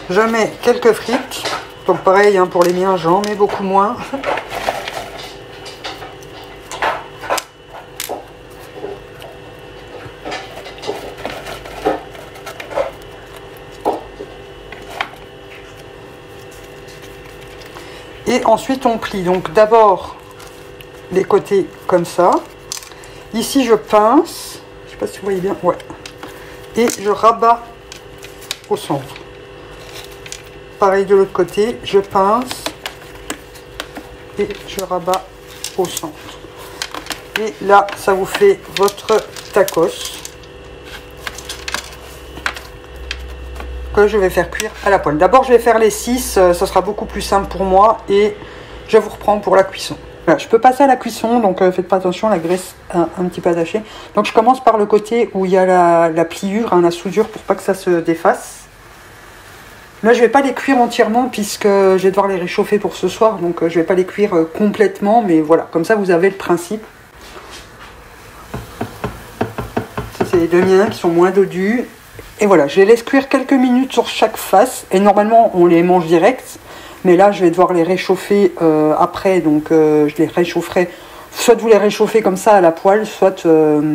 Je mets quelques frites. Donc pareil, hein, pour les miens, j'en mets beaucoup moins. Et ensuite, on plie. Donc d'abord, les côtés comme ça. Ici, je pince. Je sais pas si vous voyez bien. Ouais. Et je rabats au centre. Pareil de l'autre côté, je pince et je rabats au centre. Et là, ça vous fait votre tacos que je vais faire cuire à la poêle. D'abord, je vais faire les 6, ça sera beaucoup plus simple pour moi et je vous reprends pour la cuisson. Voilà, je peux passer à la cuisson, donc faites pas attention, la graisse est un petit peu attachée. Donc je commence par le côté où il y a la pliure, hein, la soudure pour pas que ça se défasse. Là, je vais pas les cuire entièrement puisque je vais devoir les réchauffer pour ce soir, donc je vais pas les cuire complètement, mais voilà, comme ça vous avez le principe. Ça, c'est les deux miens qui sont moins dodus. Et voilà, je les laisse cuire quelques minutes sur chaque face. Et normalement, on les mange direct. Mais là, je vais devoir les réchauffer après. Donc, je les réchaufferai. Soit vous les réchauffez comme ça à la poêle, soit au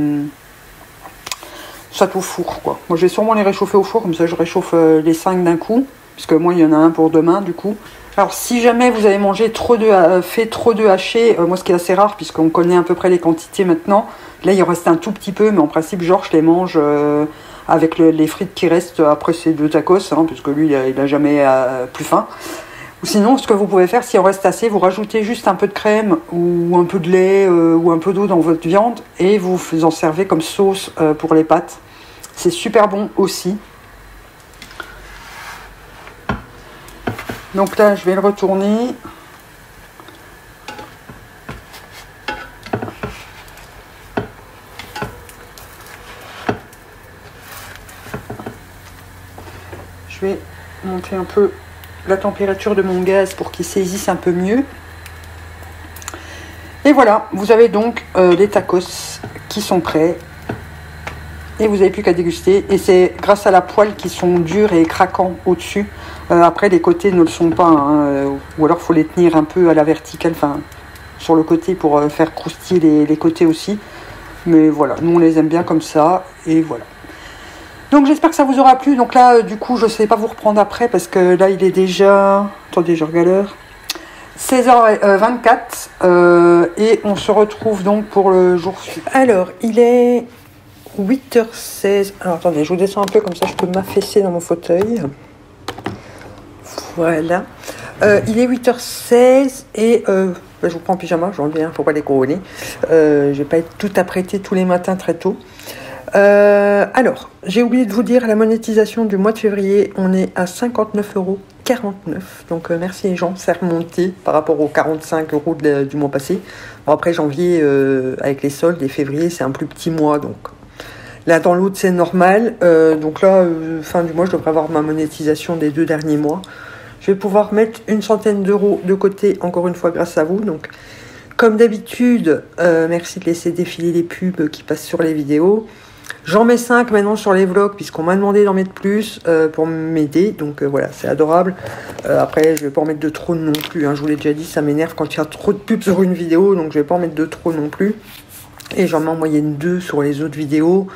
four, quoi. Moi, je vais sûrement les réchauffer au four. Comme ça, je réchauffe les 5 d'un coup. Parce que moi, il y en a un pour demain, du coup. Alors, si jamais vous avez mangé fait trop de hachés, moi, ce qui est assez rare, puisqu'on connaît à peu près les quantités maintenant. Là, il en reste un tout petit peu. Mais en principe, genre, je les mange... avec les frites qui restent après ces 2 tacos, hein, puisque lui, il n'a jamais plus faim. Ou sinon, ce que vous pouvez faire, s'il en reste assez, vous rajoutez juste un peu de crème ou un peu de lait ou un peu d'eau dans votre viande et vous en servez comme sauce pour les pâtes. C'est super bon aussi. Donc là, je vais le retourner. Je vais monter un peu la température de mon gaz pour qu'il saisisse un peu mieux. Et voilà, vous avez donc les tacos qui sont prêts. Et vous n'avez plus qu'à déguster. Et c'est grâce à la poêle qui sont durs et craquants au-dessus. Après, les côtés ne le sont pas. Hein, ou alors, il faut les tenir un peu à la verticale, enfin, sur le côté pour faire croustiller les côtés aussi. Mais voilà, nous on les aime bien comme ça. Et voilà. Donc j'espère que ça vous aura plu. Donc là, du coup, je ne sais pas vous reprendre après parce que là, il est déjà... Attendez, je regarde l'heure. 16h24. Et on se retrouve donc pour le jour suivant. Alors, il est 8h16. Alors, attendez, je vous descends un peu comme ça, je peux m'affaisser dans mon fauteuil. Voilà. Il est 8h16 et... je vous prends en pyjama, j'en viens, faut pas les couronner. Je vais pas être tout apprêtée tous les matins très tôt. Alors, j'ai oublié de vous dire, la monétisation du mois de février, on est à 59,49 €. Donc merci les gens, c'est remonté par rapport aux 45 € du mois passé. Bon, après janvier, avec les soldes, et février, c'est un plus petit mois. Donc là, dans l'autre, c'est normal. Donc là, fin du mois, je devrais avoir ma monétisation des 2 derniers mois. Je vais pouvoir mettre une centaine d'euros de côté, encore une fois, grâce à vous. Donc, comme d'habitude, merci de laisser défiler les pubs qui passent sur les vidéos. J'en mets 5 maintenant sur les vlogs, puisqu'on m'a demandé d'en mettre plus pour m'aider. Donc voilà, c'est adorable. Après, je vais pas en mettre de trop non plus. Hein. Je vous l'ai déjà dit, ça m'énerve quand il y a trop de pubs sur une vidéo. Donc je vais pas en mettre de trop non plus. Et j'en mets en moyenne 2 sur les autres vidéos.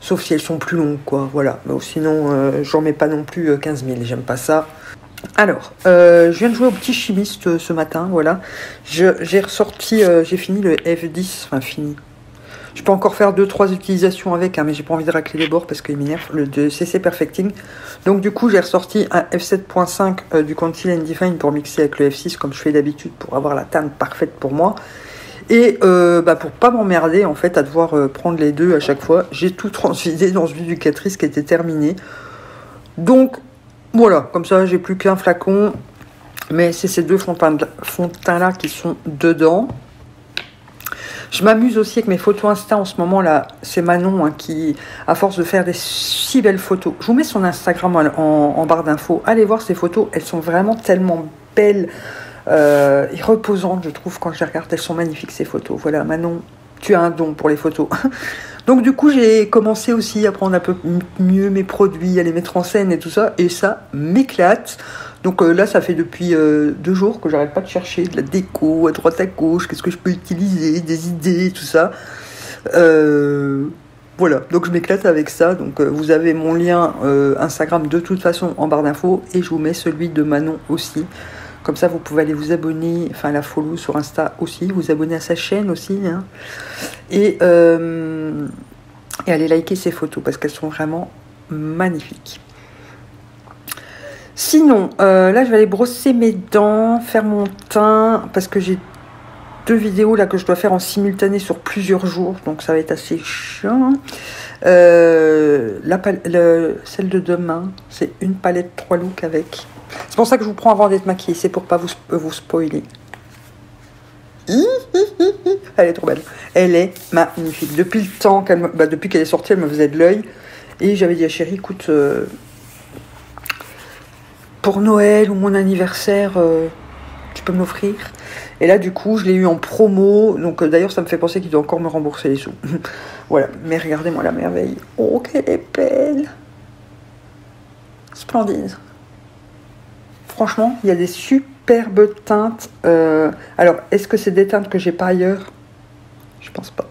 Sauf si elles sont plus longues, quoi. Voilà. Mais sinon, j'en mets pas non plus 15 000. J'aime pas ça. Alors, je viens de jouer au petit chimiste ce matin, voilà. J'ai ressorti, j'ai fini le F10, enfin fini. Je peux encore faire 2-3 utilisations avec, hein, mais j'ai pas envie de racler les bords parce qu'il m'énerve, le de CC Perfecting. Donc du coup, j'ai ressorti un F7.5 du Conceal and Define pour mixer avec le F6 comme je fais d'habitude pour avoir la teinte parfaite pour moi. Et pour pas m'emmerder en fait à devoir prendre les deux à chaque fois, j'ai tout transvisé dans une éducatrice qui était terminée. Donc voilà, comme ça j'ai plus qu'un flacon, mais c'est ces 2 fonds de teint là qui sont dedans. Je m'amuse aussi avec mes photos Insta en ce moment là. C'est Manon hein, qui, à force de faire des si belles photos. Je vous mets son Instagram en barre d'infos. Allez voir ses photos. Elles sont vraiment tellement belles et reposantes, je trouve, quand je les regarde. Elles sont magnifiques ces photos. Voilà, Manon, tu as un don pour les photos. Donc du coup, j'ai commencé aussi à prendre un peu mieux mes produits, à les mettre en scène et tout ça. Et ça m'éclate. Donc là, ça fait depuis 2 jours que j'arrête pas de chercher de la déco à droite à gauche, qu'est-ce que je peux utiliser, des idées, tout ça. Voilà, donc je m'éclate avec ça. Donc vous avez mon lien Instagram de toute façon en barre d'infos et je vous mets celui de Manon aussi. Comme ça, vous pouvez aller vous abonner, enfin la follow sur Insta aussi, vous abonner à sa chaîne aussi. Hein. Et aller liker ses photos parce qu'elles sont vraiment magnifiques. Sinon, là, je vais aller brosser mes dents, faire mon teint, parce que j'ai 2 vidéos là que je dois faire en simultané sur plusieurs jours, donc ça va être assez chiant. Celle de demain, c'est une palette 3 looks avec. C'est pour ça que je vous prends avant d'être maquillée, c'est pour pas vous spoiler. Elle est trop belle. Elle est magnifique. Depuis le temps depuis qu'elle est sortie, elle me faisait de l'œil. Et j'avais dit à chérie, écoute... pour Noël ou mon anniversaire, tu peux me l'offrir. Et là, du coup, je l'ai eu en promo. Donc, d'ailleurs, ça me fait penser qu'il doit encore me rembourser les sous. Voilà. Mais regardez-moi la merveille. Oh, qu'elle est belle. Splendide. Franchement, il y a des superbes teintes. Alors, est-ce que c'est des teintes que j'ai pas ailleurs? Je pense pas.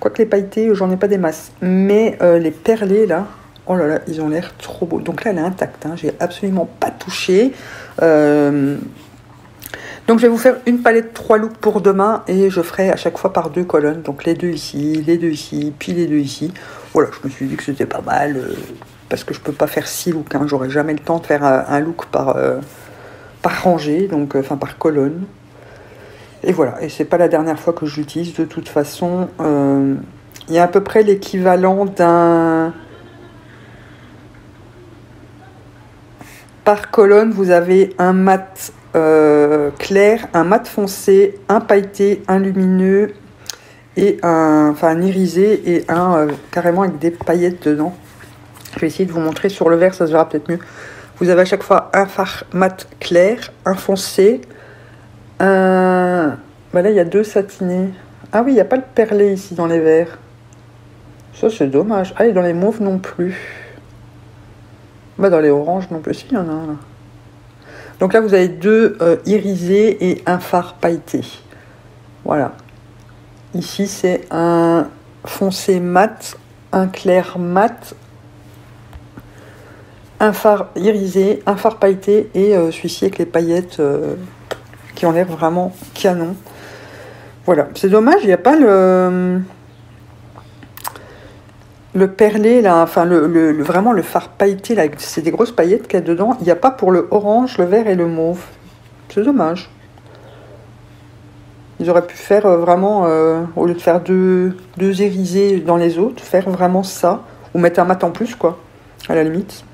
Quoique les pailletés, j'en ai pas des masses. Mais les perlés, là... Oh là là, ils ont l'air trop beaux. Donc là, elle est intacte. Hein. J'ai absolument pas touché. Donc, je vais vous faire une palette 3 looks pour demain. Et je ferai à chaque fois par 2 colonnes. Donc, les 2 ici, les 2 ici, puis les 2 ici. Voilà, je me suis dit que c'était pas mal. Parce que je peux pas faire 6 looks. Hein. J'aurai jamais le temps de faire un look par rangée. Donc, enfin, par colonne. Et voilà. Et c'est pas la dernière fois que je l'utilise. De toute façon, il y a à peu près l'équivalent d'un... Par colonne, vous avez un mat clair, un mat foncé, un pailleté, un lumineux et un irisé et un carrément avec des paillettes dedans. Je vais essayer de vous montrer sur le verre, ça se verra peut-être mieux. Vous avez à chaque fois un fard mat clair, un foncé, là il y a 2 satinés. Ah oui, il n'y a pas le perlé ici dans les verres. Ça c'est dommage. Ah et dans les mauves non plus. Dans les oranges non plus, si, il y en a un là. Donc là, vous avez 2 irisés et un fard pailleté. Voilà. Ici, c'est un foncé mat, un clair mat, un fard irisé, un fard pailleté et celui-ci avec les paillettes qui ont l'air vraiment canon. Voilà. C'est dommage, il n'y a pas le perlé, là, enfin vraiment le fard pailleté, là, c'est des grosses paillettes qu'il y a dedans. Il n'y a pas pour le orange, le vert et le mauve. C'est dommage. Ils auraient pu faire vraiment, au lieu de faire deux irisés dans les autres, faire vraiment ça. Ou mettre un mat en plus, quoi, à la limite.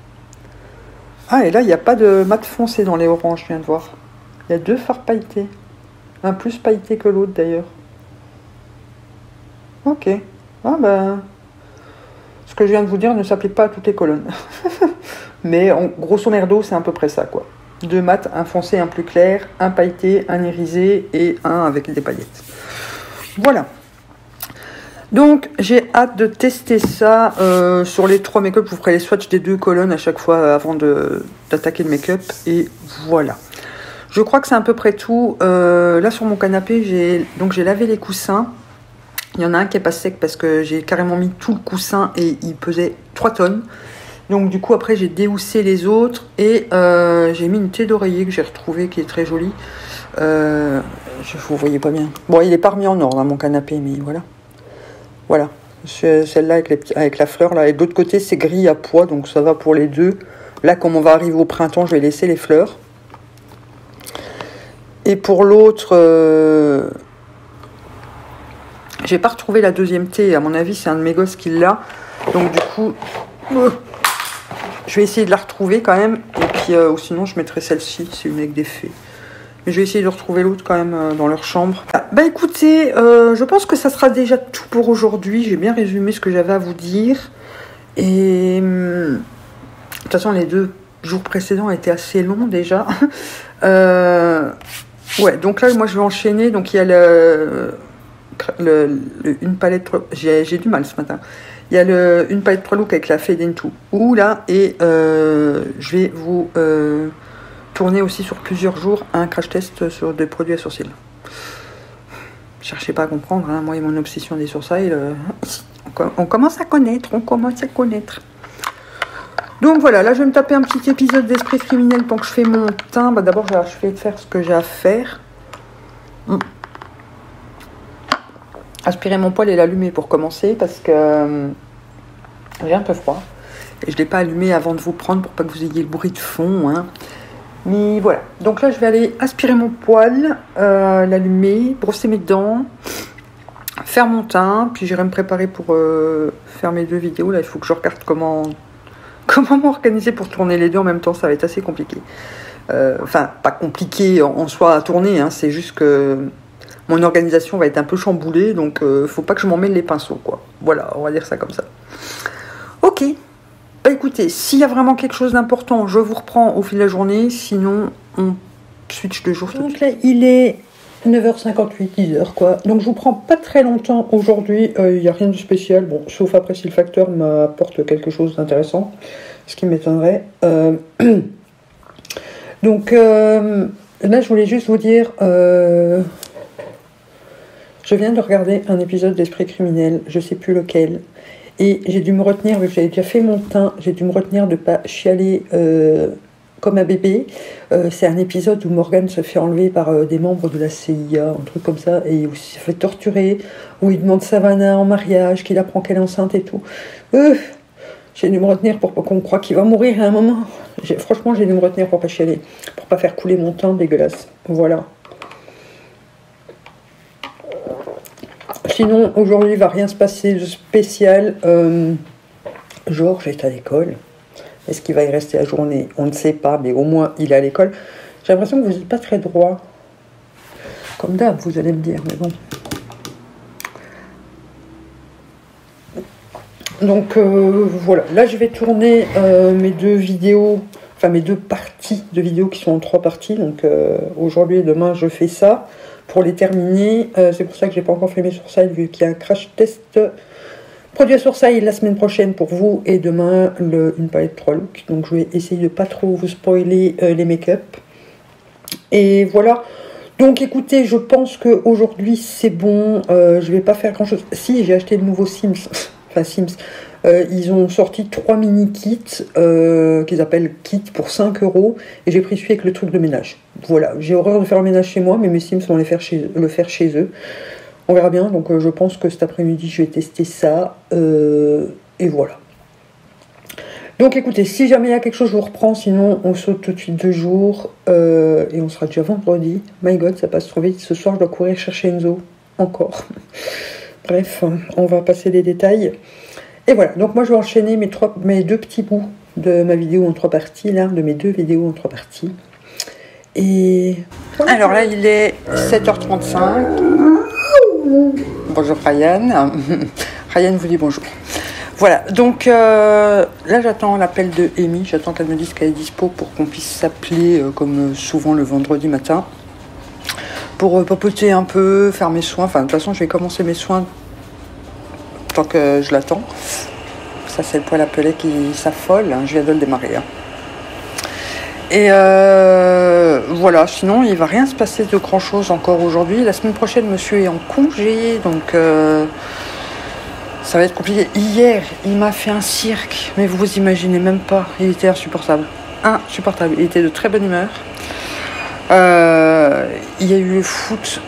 Ah, et là, il n'y a pas de mat foncé dans les oranges, je viens de voir. Il y a 2 fards pailletés. Un plus pailleté que l'autre, d'ailleurs. Ok. Ah, ben... Ce que je viens de vous dire ne s'applique pas à toutes les colonnes. Mais grosso merdo, c'est à peu près ça, quoi. 2 mats, un foncé, un plus clair, un pailleté, un irisé et un avec des paillettes. Voilà. Donc, j'ai hâte de tester ça sur les 3 make-up. Je vous ferai les swatchs des 2 colonnes à chaque fois avant d'attaquer le make-up. Et voilà. Je crois que c'est à peu près tout. Là, sur mon canapé, j'ai lavé les coussins. Il y en a un qui est pas sec parce que j'ai carrément mis tout le coussin et il pesait 3 tonnes. Donc du coup après j'ai déhoussé les autres et j'ai mis une thé d'oreiller que j'ai retrouvée qui est très jolie. Vous voyez pas bien. Bon, il est pas remis en ordre mon canapé, mais voilà. Voilà. Celle-là avec la fleur là. Et de l'autre côté c'est gris à pois, donc ça va pour les 2. Là comme on va arriver au printemps, je vais laisser les fleurs. Et pour l'autre... j'ai pas retrouvé la deuxième thé, à mon avis c'est un de mes gosses qui l'a, donc du coup je vais essayer de la retrouver quand même, et puis ou sinon je mettrai celle-ci, c'est une avec des fées, Mais je vais essayer de retrouver l'autre quand même dans leur chambre. Bah écoutez, je pense que ça sera déjà tout pour aujourd'hui. J'ai bien résumé ce que j'avais à vous dire. Et de toute façon, les 2 jours précédents étaient assez longs déjà. Ouais, donc là, moi je vais enchaîner. Donc il y a une palette. J'ai du mal ce matin. Il y a une palette 3 looks avec la Fade Into ou là. Et je vais vous tourner aussi sur plusieurs jours un crash test sur des produits à sourcils. Cherchez pas à comprendre, hein, moi et mon obsession des sourcils, on commence à connaître, Donc voilà, là je vais me taper un petit épisode d'Esprit criminel tant que je fais mon teint. Bah, d'abord je vais achever de faire ce que j'ai à faire. Aspirer mon poêle et l'allumer pour commencer parce que j'ai un peu froid. Et je ne l'ai pas allumé avant de vous prendre pour pas que vous ayez le bruit de fond, hein. Mais voilà, donc là je vais aller aspirer mon poêle, l'allumer, brosser mes dents, faire mon teint, puis j'irai me préparer pour faire mes 2 vidéos. Là il faut que je regarde comment m'organiser pour tourner les 2 en même temps, ça va être assez compliqué. Enfin, pas compliqué en soi à tourner, hein, c'est juste que mon organisation va être un peu chamboulée, donc faut pas que je m'en mêle les pinceaux, quoi. Voilà, on va dire ça comme ça. Ok. Bah écoutez, s'il y a vraiment quelque chose d'important, je vous reprends au fil de la journée, sinon on switch de jour. Donc là, il est 9h58, 10h quoi. Donc je vous prends pas très longtemps aujourd'hui, il n'y a rien de spécial, bon, sauf après si le facteur m'apporte quelque chose d'intéressant, ce qui m'étonnerait. Donc là, je voulais juste vous dire, je viens de regarder un épisode d'Esprit criminel, je sais plus lequel. Et j'ai dû me retenir, vu que j'avais déjà fait mon teint, j'ai dû me retenir de ne pas chialer comme un bébé. C'est un épisode où Morgane se fait enlever par des membres de la CIA, un truc comme ça, et où il se fait torturer, où il demande Savannah en mariage, qu'il apprend qu'elle est enceinte et tout. J'ai dû me retenir pour pas qu'on croie qu'il va mourir à un moment. Franchement, j'ai dû me retenir pour pas chialer, pour pas faire couler mon teint dégueulasse. Voilà. Sinon, aujourd'hui, il va rien se passer de spécial. Georges est à l'école. Est-ce qu'il va y rester la journée? On ne sait pas, mais au moins, il est à l'école. J'ai l'impression que vous n'êtes pas très droit. Comme d'hab, vous allez me dire, mais bon. Donc, voilà. Là, je vais tourner mes 2 vidéos, enfin, mes 2 parties de vidéos qui sont en 3 parties. Donc, aujourd'hui et demain, je fais ça. Pour les terminer, c'est pour ça que j'ai pas encore fait mes sourcils, vu qu'il y a un crash test produit à sourcils la semaine prochaine pour vous, et demain une palette 3 looks. Donc je vais essayer de pas trop vous spoiler les make-up. Et voilà. Donc écoutez, je pense qu'aujourd'hui c'est bon. Je vais pas faire grand chose. Si, j'ai acheté le nouveau Sims. Enfin Sims. Ils ont sorti 3 mini kits qu'ils appellent kits pour 5 €, et j'ai pris celui avec le truc de ménage. Voilà, j'ai horreur de faire le ménage chez moi, mais mes Sims vont le faire chez eux. On verra bien, donc je pense que cet après-midi je vais tester ça, et voilà. Donc écoutez, si jamais il y a quelque chose, je vous reprends, sinon on saute tout de suite 2 jours, et on sera déjà vendredi. My God, ça passe trop vite. Ce soir je dois courir chercher Enzo, encore. Bref, on va passer les détails. Et voilà, donc moi je vais enchaîner mes 2 petits bouts de ma vidéo en 3 parties, là, de mes 2 vidéos en 3 parties. Et alors là, il est 7h35. Bonjour Ryan. Ryan vous dit bonjour. Voilà, donc là j'attends l'appel de Amy, j'attends qu'elle me dise qu'elle est dispo pour qu'on puisse s'appeler comme souvent le vendredi matin. Pour papoter un peu, faire mes soins. Enfin, de toute façon, je vais commencer mes soins tant que je l'attends. Ça, c'est le poêle à peler qui s'affole. Je viens de le démarrer. Hein. Et voilà, sinon, il va rien se passer de grand-chose encore aujourd'hui. La semaine prochaine, monsieur est en congé, donc ça va être compliqué. Hier, il m'a fait un cirque, mais vous imaginez même pas. Il était insupportable. Insupportable. Il était de très bonne humeur. Il y a eu le foot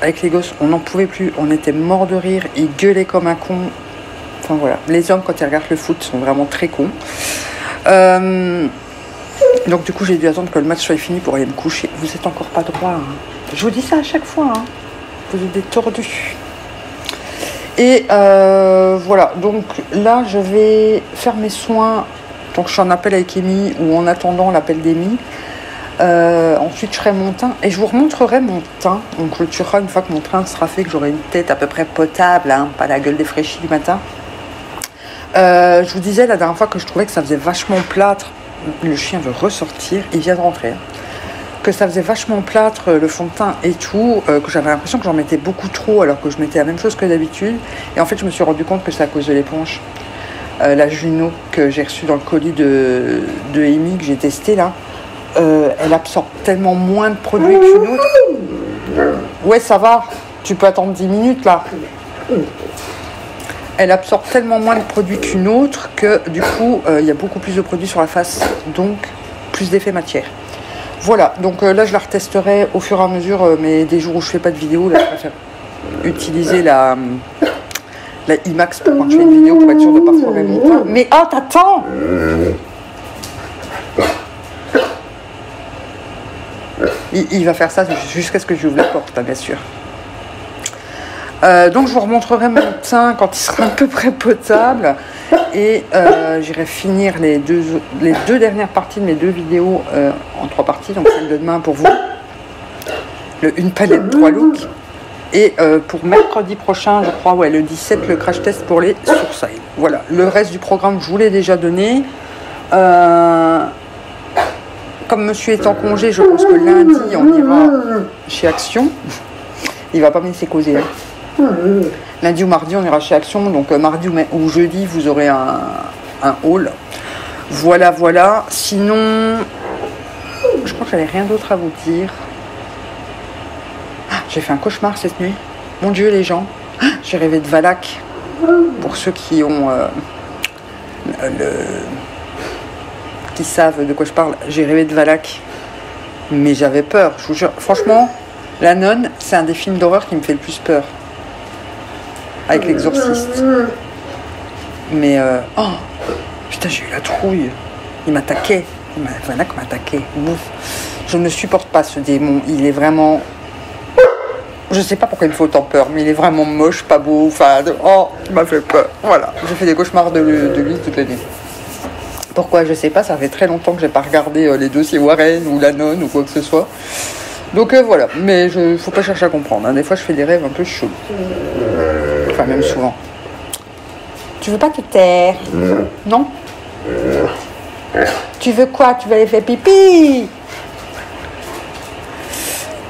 avec les gosses, on n'en pouvait plus, on était mort de rire, il gueulait comme un con. Enfin voilà, les hommes quand ils regardent le foot sont vraiment très cons. Donc du coup j'ai dû attendre que le match soit fini pour aller me coucher. Vous êtes encore pas droit, hein. Je vous dis ça à chaque fois, hein. Vous êtes des tordus. Et voilà, donc là je vais faire mes soins. Donc je suis en appel avec Amy, ou en attendant l'appel d'Amy. Ensuite, je ferai mon teint et je vous remontrerai mon teint. On clôturera une fois que mon teint sera fait, que j'aurai une tête à peu près potable, hein, pas la gueule défraîchie du matin. Je vous disais la dernière fois que je trouvais que ça faisait vachement plâtre. Le chien veut ressortir, il vient de rentrer. Hein. Que ça faisait vachement plâtre le fond de teint et tout, que j'avais l'impression que j'en mettais beaucoup trop alors que je mettais la même chose que d'habitude. Et en fait, je me suis rendu compte que c'est à cause de l'éponge. La Juno que j'ai reçue dans le colis de Amy, que j'ai testé là. Elle absorbe tellement moins de produits qu'une autre. Ouais, ça va. Tu peux attendre 10 minutes là. Elle absorbe tellement moins de produits qu'une autre que du coup, il y a beaucoup plus de produits sur la face. Donc, plus d'effet matière. Voilà. Donc là, je la retesterai au fur et à mesure. Mais des jours où je fais pas de vidéo, là, je préfère utiliser la IMAX pour quand je fais une vidéo pour être sûr de ne pas foirer mon teint. Mais oh, t'attends! Il va faire ça jusqu'à ce que j'ouvre la porte, hein, bien sûr. Donc je vous remontrerai mon teint quand il sera à peu près potable. Et j'irai finir les deux dernières parties de mes 2 vidéos en 3 parties. Donc celle de demain pour vous. Une palette 3 looks. Et pour mercredi prochain, je crois, ouais, le 17, le crash test pour les sourcils. Voilà, le reste du programme, je vous l'ai déjà donné. Comme monsieur est en congé, je pense que lundi, on ira chez Action. Il va pas me laisser causer. Hein. Lundi ou mardi, on ira chez Action. Donc mardi ou jeudi, vous aurez un haul. Voilà, voilà. Sinon, je crois que j'avais rien d'autre à vous dire. J'ai fait un cauchemar cette nuit. Mon Dieu, les gens. J'ai rêvé de Valak. Pour ceux qui ont qui savent de quoi je parle, j'ai rêvé de Valak. Mais j'avais peur, je vous jure. Franchement, La Nonne, c'est un des films d'horreur qui me fait le plus peur. Avec l'exorciste. Mais, oh, putain, j'ai eu la trouille. Il m'attaquait. Valak m'attaquait. Je ne supporte pas ce démon. Il est vraiment... Je sais pas pourquoi il me fait autant peur, mais il est vraiment moche, pas beau. Enfin, oh, il m'a fait peur. Voilà, j'ai fait des cauchemars de lui toute la nuit. Pourquoi, je sais pas, ça fait très longtemps que j'ai pas regardé les dossiers Warren ou La Nonne ou quoi que ce soit. Donc voilà, mais faut pas chercher à comprendre. Hein. Des fois, je fais des rêves un peu chauds. Enfin, même souvent. Tu veux pas te taire? Non? Tu veux quoi? Tu veux aller faire pipi?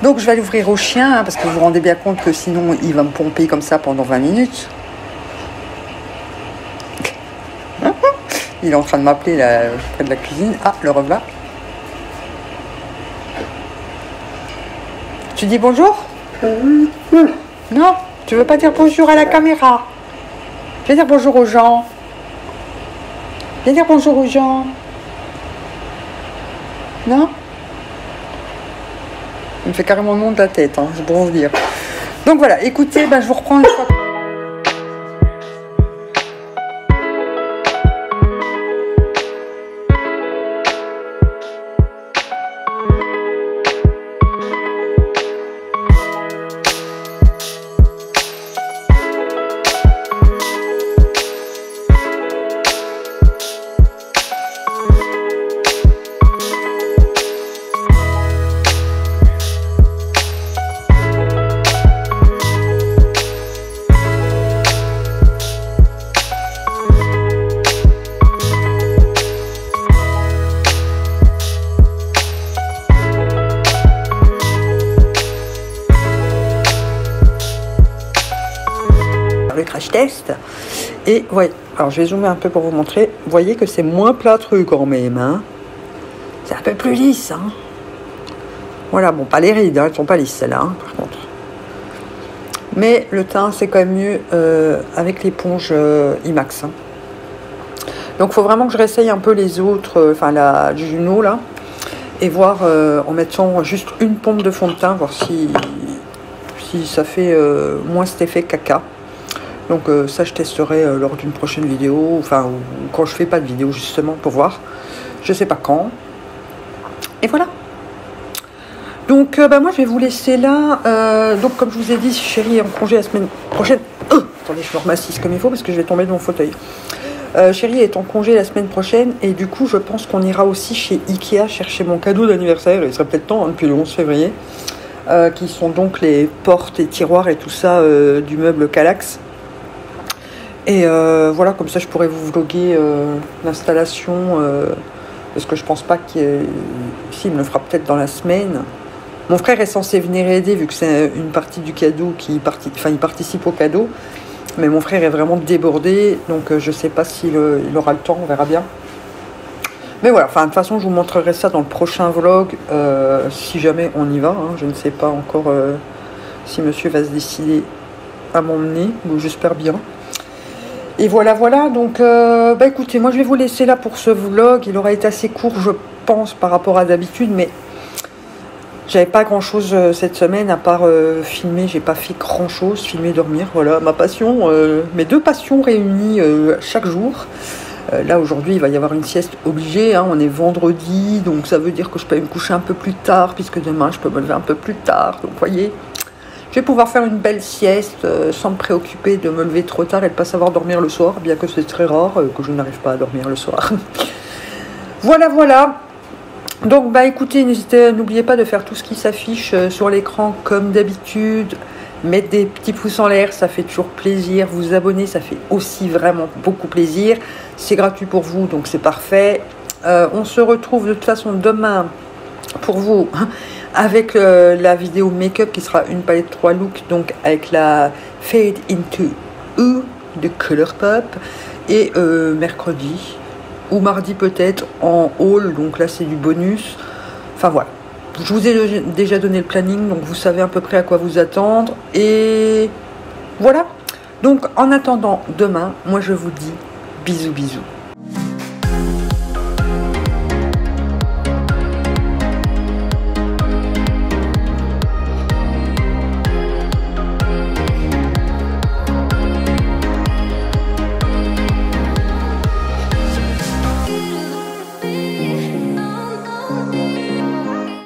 Donc je vais l'ouvrir au chien, hein, parce que vous vous rendez bien compte que sinon il va me pomper comme ça pendant 20 minutes. Il est en train de m'appeler là près de la cuisine. Ah, le revoilà. Tu dis bonjour? Non, tu veux pas dire bonjour à la caméra? Viens dire bonjour aux gens. Viens dire bonjour aux gens. Non? Il me fait carrément le nom de la tête, hein, c'est pour vous dire. Donc voilà, écoutez, ben, je vous reprends une fois. Le crash test et ouais, alors je vais zoomer un peu pour vous montrer. Vous voyez que c'est moins plâtreux quand même, hein. C'est un peu plus lisse, hein. Voilà, bon, pas les rides, hein, elles sont pas lisses celles-là, hein, par contre. Mais le teint c'est quand même mieux avec l'éponge IMAX, hein. Donc il faut vraiment que je réessaye un peu les autres, enfin la Juno là, et voir en mettant juste une pompe de fond de teint, voir si ça fait moins cet effet caca. Donc ça je testerai lors d'une prochaine vidéo, enfin ou quand je fais pas de vidéo justement pour voir. Je sais pas quand. Et voilà. Donc bah, moi je vais vous laisser là. Donc comme je vous ai dit, chérie est en congé la semaine prochaine. Attendez, je me remassisse comme il faut parce que je vais tomber de mon fauteuil. Chérie est en congé la semaine prochaine et du coup je pense qu'on ira aussi chez Ikea chercher mon cadeau d'anniversaire, il serait peut-être temps depuis le 11 février, qui sont donc les portes et tiroirs et tout ça du meuble Kallax. Et voilà, comme ça je pourrais vous vlogger l'installation, parce que je pense pas qu'il si, il me le fera peut-être dans la semaine. Mon frère est censé venir aider vu que c'est une partie du cadeau il participe au cadeau. Mais mon frère est vraiment débordé, donc je sais pas s'il aura le temps, on verra bien. Mais voilà, enfin de toute façon je vous montrerai ça dans le prochain vlog, si jamais on y va. Hein. Je ne sais pas encore si monsieur va se décider à m'emmener, j'espère bien. Et voilà, donc bah écoutez, moi je vais vous laisser là pour ce vlog. Il aura été assez court, je pense, par rapport à d'habitude, mais j'avais pas grand chose cette semaine à part filmer. J'ai pas fait grand chose, filmer, dormir. Voilà, ma passion, mes deux passions réunies chaque jour. Là aujourd'hui, il va y avoir une sieste obligée. Hein. On est vendredi, donc ça veut dire que je peux me coucher un peu plus tard, puisque demain je peux me lever un peu plus tard. Donc vous voyez. Je vais pouvoir faire une belle sieste sans me préoccuper de me lever trop tard et de ne pas savoir dormir le soir, bien que c'est très rare que je n'arrive pas à dormir le soir. Voilà. Donc bah écoutez, n'oubliez pas de faire tout ce qui s'affiche sur l'écran comme d'habitude. Mettre des petits pouces en l'air, ça fait toujours plaisir. Vous abonner, ça fait aussi vraiment beaucoup plaisir. C'est gratuit pour vous, donc c'est parfait. On se retrouve de toute façon demain pour vous avec la vidéo make-up qui sera une palette 3 looks, donc avec la Fade into U de Colourpop, et mercredi ou mardi peut-être en haul, donc là c'est du bonus. Enfin voilà, je vous ai déjà donné le planning, donc vous savez à peu près à quoi vous attendre. Et voilà, donc en attendant demain, moi je vous dis bisous.